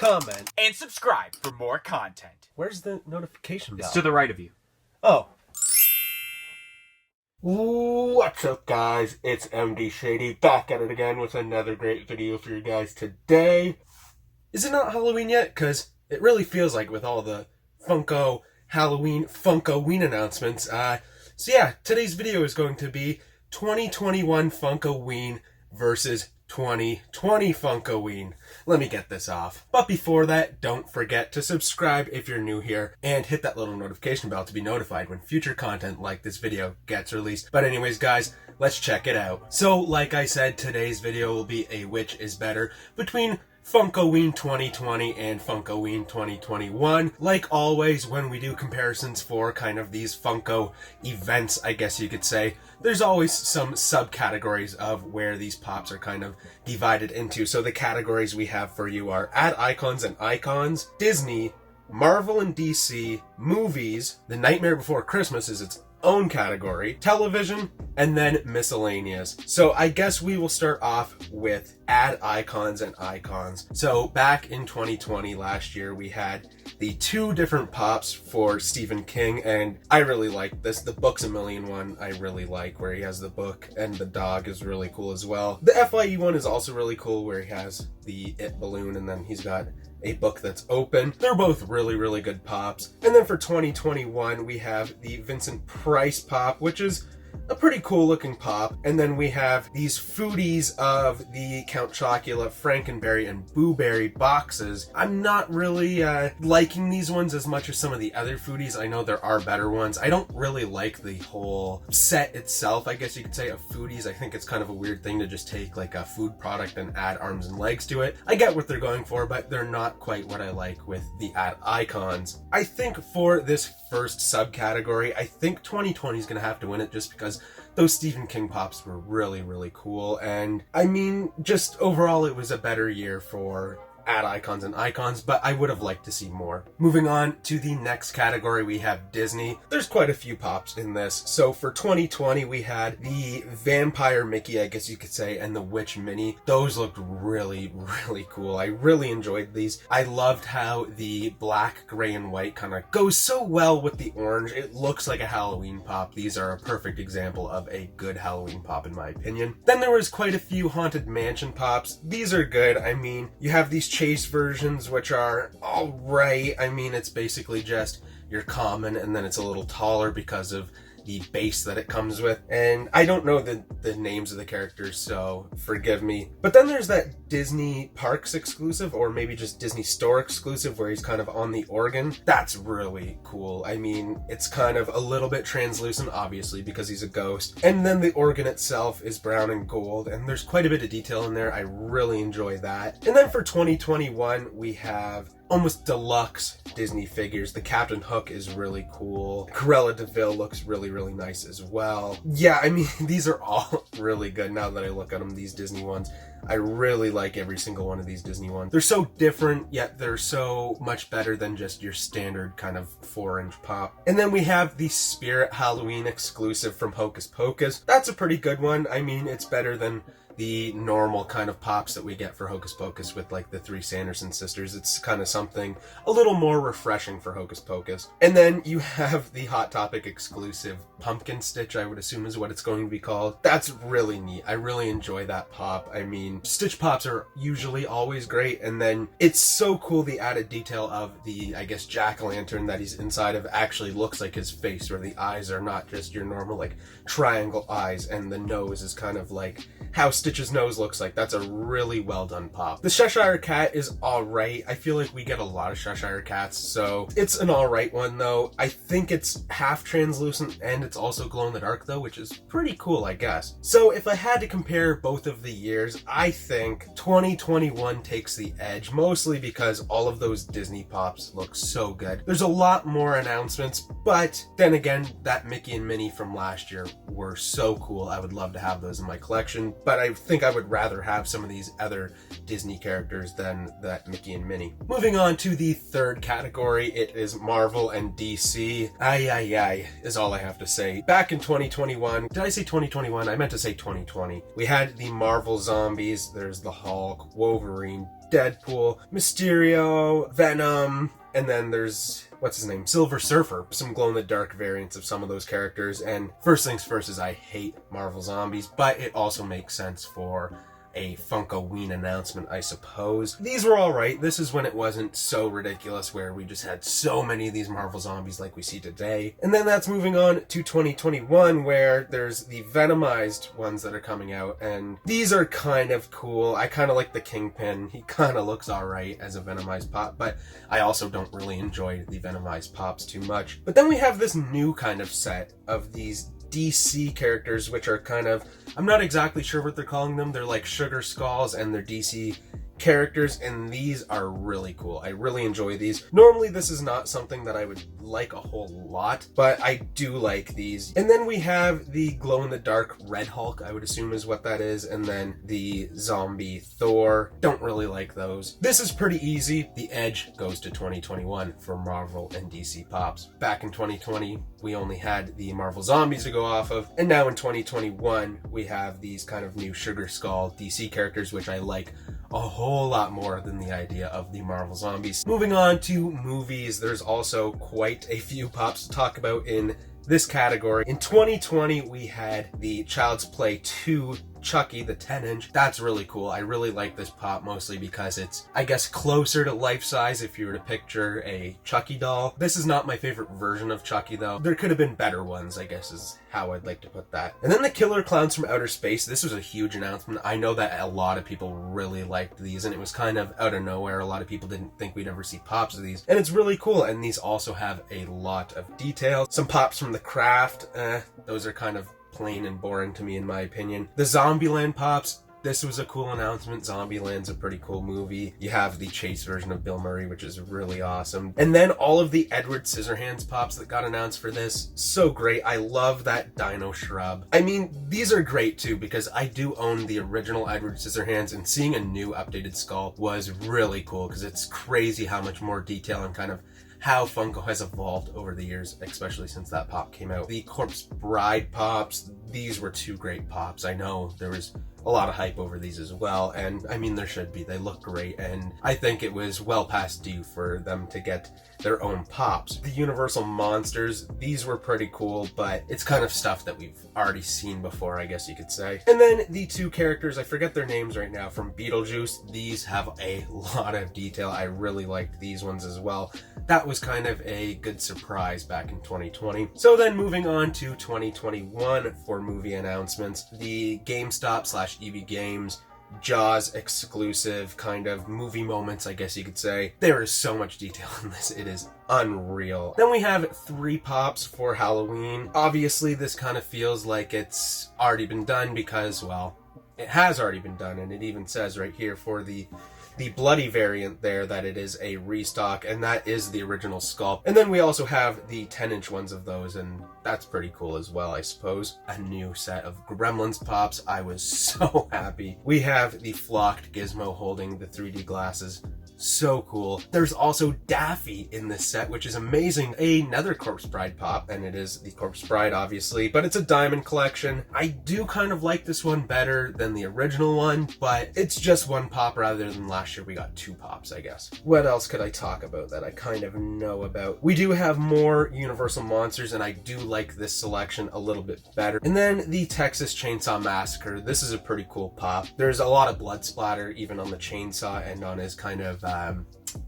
comment, and subscribe for more content. Where's the notification bell? It's to the right of you. Oh. What's up, guys? It's MD Shady back at it again with another great video for you guys today. Is it not Halloween yet? Because it really feels like with all the Funko Halloween Funkoween announcements. So yeah, today's video is going to be 2021 Funkoween versus 2020 Funkoween. Let me get this off. But before that, don't forget to subscribe if you're new here and hit that little notification bell to be notified when future content like this video gets released. But anyways, guys, let's check it out. So like I said, today's video will be a which is better between Funkoween 2020 and Funkoween 2021. Like always, when we do comparisons for kind of these Funko events, I guess you could say, there's always some subcategories of where these pops are kind of divided into. So the categories we have for you are Add Icons and Icons, Disney, Marvel and DC, Movies, The Nightmare Before Christmas is its own category, Television, and then Miscellaneous. So I guess we will start off with Add Icons and Icons. So back in 2020, last year, we had the two different pops for Stephen King, and I really like this. The Books A Million one I really like, where he has the book and the dog is really cool as well. The FYE one is also really cool, where he has the It balloon and then he's got a book that's open. They're both really, really good pops. And then for 2021, we have the Vincent Price pop, which is a pretty cool looking pop. And then we have these foodies of the Count Chocula, Frankenberry, and Boo Berry boxes. I'm not really liking these ones as much as some of the other foodies. I know there are better ones. I don't really like the whole set itself, I guess you could say, of foodies. I think it's kind of a weird thing to just take like a food product and add arms and legs to it. I get what they're going for, but they're not quite what I like with the Add Icons. I think for this first subcategory, I think 2020 is going to have to win it just because those Stephen King pops were really, really cool. And I mean, just overall, it was a better year for Add Icons and Icons, but I would have liked to see more. Moving on to the next category, we have Disney. There's quite a few pops in this. So for 2020, we had the Vampire Mickey, I guess you could say, and the Witch Minnie. Those looked really, really cool. I really enjoyed these. I loved how the black, gray, and white kind of goes so well with the orange. It looks like a Halloween pop. These are a perfect example of a good Halloween pop, in my opinion. Then there was quite a few Haunted Mansion pops. These are good. I mean, you have these Chase versions, which are alright. I mean, it's basically just your common, and then it's a little taller because of the base that it comes with. And I don't know the names of the characters, so forgive me. But then there's that Disney Parks exclusive, or maybe just Disney Store exclusive, where he's kind of on the organ. That's really cool. I mean, it's kind of a little bit translucent, obviously, because he's a ghost. And then the organ itself is brown and gold, and there's quite a bit of detail in there. I really enjoy that. And then for 2021, we have almost deluxe Disney figures. The Captain Hook is really cool. Cruella de Vil looks really, really nice as well. Yeah, I mean, these are all really good now that I look at them, these Disney ones. I really like every single one of these Disney ones. They're so different, yet they're so much better than just your standard kind of 4-inch pop. And then we have the Spirit Halloween exclusive from Hocus Pocus. That's a pretty good one. I mean, it's better than the normal kind of pops that we get for Hocus Pocus with like the 3 Sanderson sisters. It's kind of something a little more refreshing for Hocus Pocus. And then you have the Hot Topic exclusive Pumpkin Stitch, I would assume is what it's going to be called. That's really neat. I really enjoy that pop. I mean, Stitch pops are usually always great, and then it's so cool the added detail of the, I guess, jack-o'-lantern that he's inside of actually looks like his face, where the eyes are not just your normal like triangle eyes, and the nose is kind of like how Stitch's nose looks like. That's a really well done pop. The Cheshire Cat is alright. I feel like we get a lot of Cheshire Cats, so it's an alright one though. I think it's half translucent and it's also glow in the dark though, which is pretty cool, I guess. So if I had to compare both of the years, I think 2021 takes the edge, mostly because all of those Disney pops look so good. There's a lot more announcements, but then again, that Mickey and Minnie from last year were so cool. I would love to have those in my collection, but I think I would rather have some of these other Disney characters than that Mickey and Minnie. Moving on to the third category, it is Marvel and DC. Ay is all I have to say. Back in 2021, did I say 2021? I meant to say 2020. We had the Marvel zombies. There's the Hulk, Wolverine, Deadpool, Mysterio, Venom, and then there's, what's his name? Silver Surfer. Some glow-in-the-dark variants of some of those characters. And first things first is I hate Marvel Zombies, but it also makes sense for a Funkoween announcement, I suppose. These were alright. This is when it wasn't so ridiculous where we just had so many of these Marvel Zombies like we see today. And then that's moving on to 2021 where there's the Venomized ones that are coming out, and these are kind of cool. I kind of like the Kingpin. He kind of looks alright as a Venomized pop, but I also don't really enjoy the Venomized pops too much. But then we have this new kind of set of these DC characters, which are kind of, I'm not exactly sure what they're calling them. They're like Sugar Skulls, and they're DC characters, and these are really cool. I really enjoy these. Normally this is not something that I would like a whole lot, but I do like these. And then we have the glow-in-the-dark Red Hulk, I would assume is what that is, and then the zombie Thor. Don't really like those. This is pretty easy. The edge goes to 2021 for Marvel and DC pops. Back in 2020, we only had the Marvel Zombies to go off of, and now in 2021, we have these kind of new Sugar Skull DC characters, which I like a whole lot more than the idea of the Marvel Zombies. Moving on to movies, there's also quite a few pops to talk about in this category. In 2020, we had the Child's Play 2 Chucky, the 10-inch. That's really cool. I really like this pop mostly because it's, I guess, closer to life size if you were to picture a Chucky doll. This is not my favorite version of Chucky though. There could have been better ones, I guess is how I'd like to put that. And then the Killer Clowns from Outer Space. This was a huge announcement. I know that a lot of people really liked these, and it was kind of out of nowhere. A lot of people didn't think we'd ever see pops of these, and it's really cool. And these also have a lot of detail. Some pops from The Craft, those are kind of plain and boring to me in my opinion. The Zombieland pops, this was a cool announcement. Zombieland's a pretty cool movie. You have the Chase version of Bill Murray, which is really awesome. And then all of the Edward Scissorhands pops that got announced for this, so great. I love that Dino Shrub. I mean, these are great too because I do own the original Edward Scissorhands, and seeing a new updated skull was really cool because it's crazy how much more detail and kind of how Funko has evolved over the years, especially since that pop came out. The Corpse Bride pops, these were two great pops. I know there was a lot of hype over these as well, and I mean there should be. They look great, and I think it was well past due for them to get their own pops. The Universal Monsters, these were pretty cool, but it's kind of stuff that we've already seen before, I guess you could say. And then the two characters, I forget their names right now, from Beetlejuice, these have a lot of detail. I really liked these ones as well. That was kind of a good surprise back in 2020. So then moving on to 2021 for movie announcements, the GameStop/EB Games Jaws exclusive kind of movie moments, I guess you could say. There is so much detail in this, it is unreal. Then we have 3 pops for Halloween. Obviously this kind of feels like it's already been done because, well, it has already been done, and it even says right here for the bloody variant there that it is a restock, and that is the original sculpt. And then we also have the 10-inch ones of those, and that's pretty cool as well, I suppose. A new set of Gremlins pops. I was so happy. We have the flocked Gizmo holding the 3D glasses. So cool. There's also Daffy in this set, which is amazing. Another Corpse Bride pop, and it is the Corpse Bride, obviously, but it's a diamond collection. I do kind of like this one better than the original one, but it's just one pop rather than last year we got 2 pops, I guess. What else could I talk about that I kind of know about? We do have more Universal Monsters, and I do like this selection a little bit better. And then the Texas Chainsaw Massacre. This is a pretty cool pop. There's a lot of blood splatter even on the chainsaw and on his kind of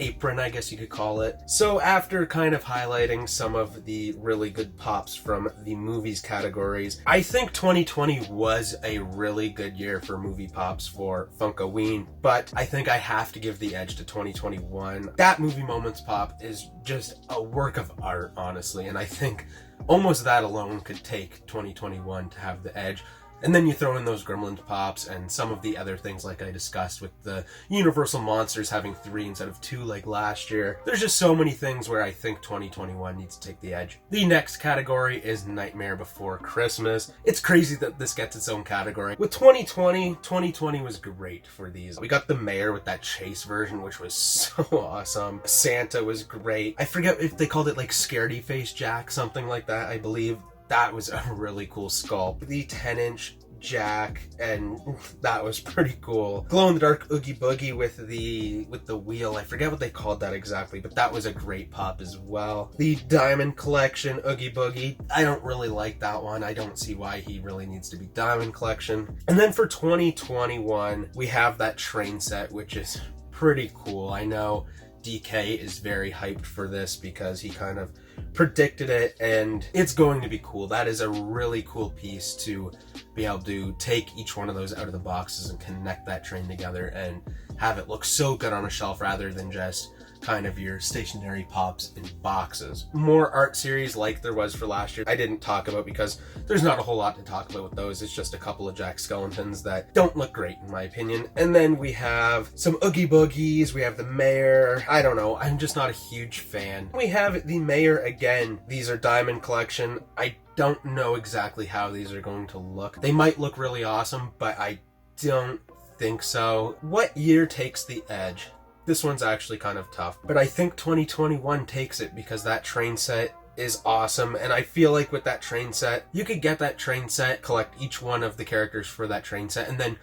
apron, I guess you could call it. So after kind of highlighting some of the really good pops from the movies categories, I think 2020 was a really good year for movie pops for Funkoween, but I think I have to give the edge to 2021. That Movie Moments pop is just a work of art, honestly, and I think almost that alone could take 2021 to have the edge. And then you throw in those Gremlins pops and some of the other things like I discussed with the Universal Monsters having 3 instead of 2 like last year. There's just so many things where I think 2021 needs to take the edge. The next category is Nightmare Before Christmas. It's crazy that this gets its own category. With 2020 was great for these. We got the Mayor with that Chase version, which was so awesome. Santa was great. I forget if they called it like Scaredy Face Jack, something like that, I believe. That was a really cool sculpt. The 10-inch Jack, and that was pretty cool. Glow-in-the-dark Oogie Boogie with the wheel. I forget what they called that exactly, but that was a great pop as well. The Diamond Collection Oogie Boogie, I don't really like that one. I don't see why he really needs to be Diamond Collection. And then for 2021, we have that train set, which is pretty cool. I know DK is very hyped for this because he kind of predicted it, and it's going to be cool. That is a really cool piece to be able to take each one of those out of the boxes and connect that train together and have it look so good on a shelf rather than just kind of your stationary pops in boxes. More art series like there was for last year I didn't talk about because there's not a whole lot to talk about with those. It's just a couple of Jack Skellingtons that don't look great in my opinion. And then we have some Oogie Boogies, we have the Mayor. I don't know, I'm just not a huge fan. We have the Mayor again. These are Diamond Collection. I don't know exactly how these are going to look. They might look really awesome, but I don't think so. What year takes the edge? This one's actually kind of tough, but I think 2021 takes it because that train set is awesome, and I feel like with that train set, you could get that train set, collect each one of the characters for that train set, and then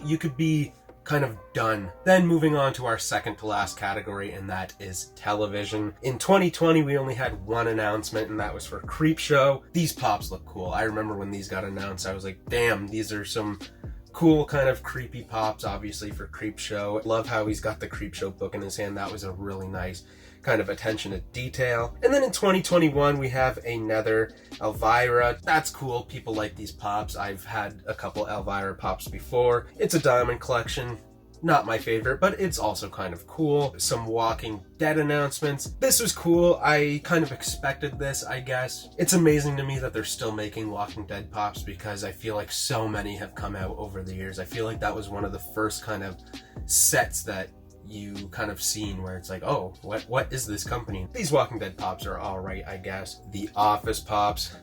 you could be kind of done. Then moving on to our second to last category, and that is television. In 2020, we only had one announcement, and that was for Creepshow. These pops look cool. I remember when these got announced, I was like, damn, these are some cool kind of creepy pops, obviously, for Creepshow. Love how he's got the Creepshow book in his hand. That was a really nice kind of attention to detail. And then in 2021, we have another Elvira. That's cool. People like these pops. I've had a couple Elvira pops before. It's a Diamond Collection. Not my favorite, but it's also kind of cool. Some Walking Dead announcements. This was cool. I kind of expected this, I guess. It's amazing to me that they're still making Walking Dead pops because I feel like so many have come out over the years. I feel like that was one of the first kind of sets that you kind of seen where it's like, oh, what is this company? These Walking Dead pops are alright, I guess. The Office pops.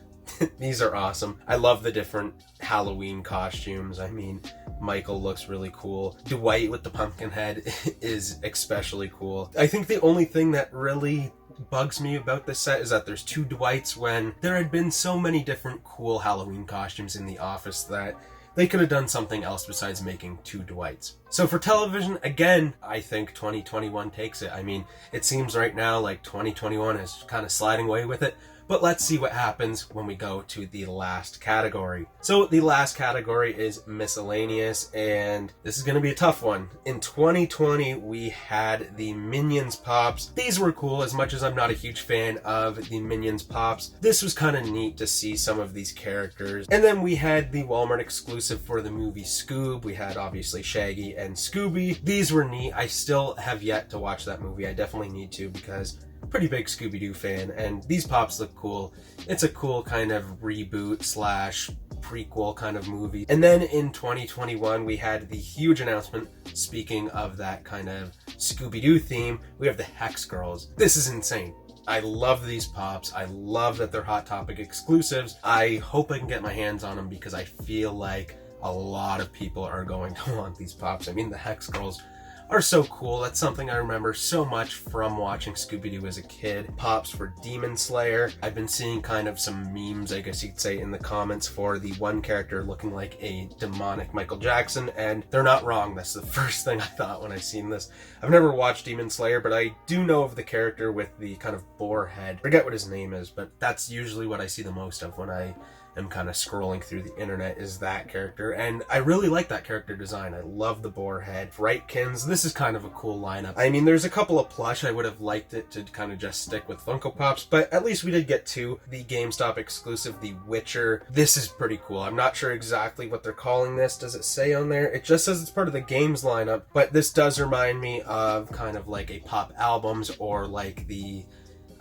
These are awesome. I love the different Halloween costumes. I mean, Michael looks really cool. Dwight with the pumpkin head is especially cool. I think the only thing that really bugs me about this set is that there's two Dwights when there had been so many different cool Halloween costumes in The Office that they could have done something else besides making two Dwights. So for television, again, I think 2021 takes it. I mean, it seems right now like 2021 is kind of sliding away with it. But let's see what happens when we go to the last category. So the last category is Miscellaneous, and this is going to be a tough one. In 2020, we had the Minions Pops. These were cool, as much as I'm not a huge fan of the Minions Pops. This was kind of neat to see some of these characters. And then we had the Walmart exclusive for the movie Scoob. We had obviously Shaggy and Scooby. These were neat. I still have yet to watch that movie. I definitely need to because pretty big Scooby-Doo fan, and these pops look cool. It's a cool kind of reboot slash prequel kind of movie. And then in 2021, we had the huge announcement, speaking of that kind of Scooby-Doo theme, we have the Hex Girls. This is insane. I love these pops. I love that they're Hot Topic exclusives. I hope I can get my hands on them because I feel like a lot of people are going to want these pops. I mean, the Hex Girls are so cool. That's something I remember so much from watching Scooby-Doo as a kid. Pops for Demon Slayer. I've been seeing kind of some memes, I guess you could say, in the comments for the one character looking like a demonic Michael Jackson, and they're not wrong. That's the first thing I thought when I seen this. I've never watched Demon Slayer, but I do know of the character with the kind of boar head. Forget what his name is, but that's usually what I see the most of when I am kind of scrolling through the internet, is that character, and I really like that character design. I love the boar head. Frightkin's, this is kind of a cool lineup. I mean, there's a couple of plush. I would have liked it to kind of just stick with Funko Pops, but at least we did get two. The GameStop exclusive, The Witcher. This is pretty cool. I'm not sure exactly what they're calling this. Does it say on there? It just says it's part of the games lineup, but this does remind me of kind of like a Pop Albums or like the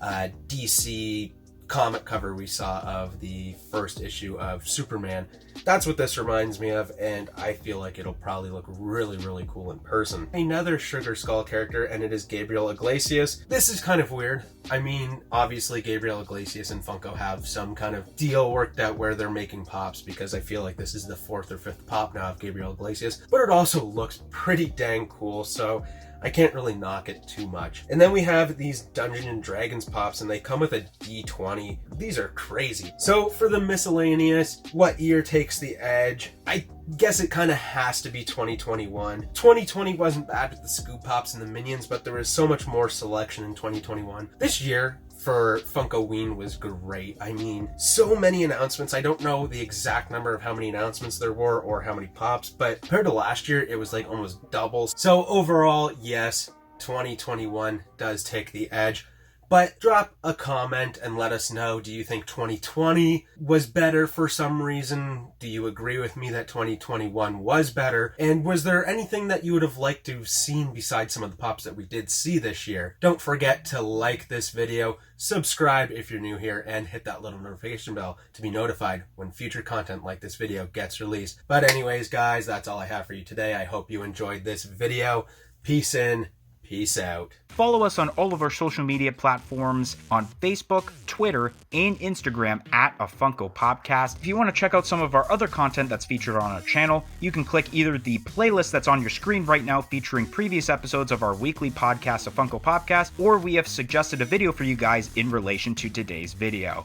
DC comic cover we saw of the first issue of Superman. That's what this reminds me of, and I feel like it'll probably look really, really cool in person. Another Sugar Skull character, and it is Gabriel Iglesias. This is kind of weird. I mean, obviously Gabriel Iglesias and Funko have some kind of deal worked out where they're making pops, because I feel like this is the 4th or 5th pop now of Gabriel Iglesias, but it also looks pretty dang cool, so I can't really knock it too much. And then we have these Dungeons and Dragons pops, and they come with a D20. These are crazy. So for the miscellaneous, what year takes the edge? I guess it kind of has to be 2021. 2020 wasn't bad with the Scoop Pops and the Minions, but there was so much more selection in 2021. This year for Funkoween was great. I mean, so many announcements. I don't know the exact number of how many announcements there were or how many pops, but compared to last year, it was like almost double. So overall, yes, 2021 does take the edge. But drop a comment and let us know, do you think 2020 was better for some reason? Do you agree with me that 2021 was better? And was there anything that you would have liked to have seen besides some of the pops that we did see this year? Don't forget to like this video, subscribe if you're new here, and hit that little notification bell to be notified when future content like this video gets released. But anyways, guys, that's all I have for you today. I hope you enjoyed this video. Peace in. Peace out. Follow us on all of our social media platforms on Facebook, Twitter, and Instagram at A Funko Popcast. If you want to check out some of our other content that's featured on our channel, you can click either the playlist that's on your screen right now featuring previous episodes of our weekly podcast, A Funko Popcast, or we have suggested a video for you guys in relation to today's video.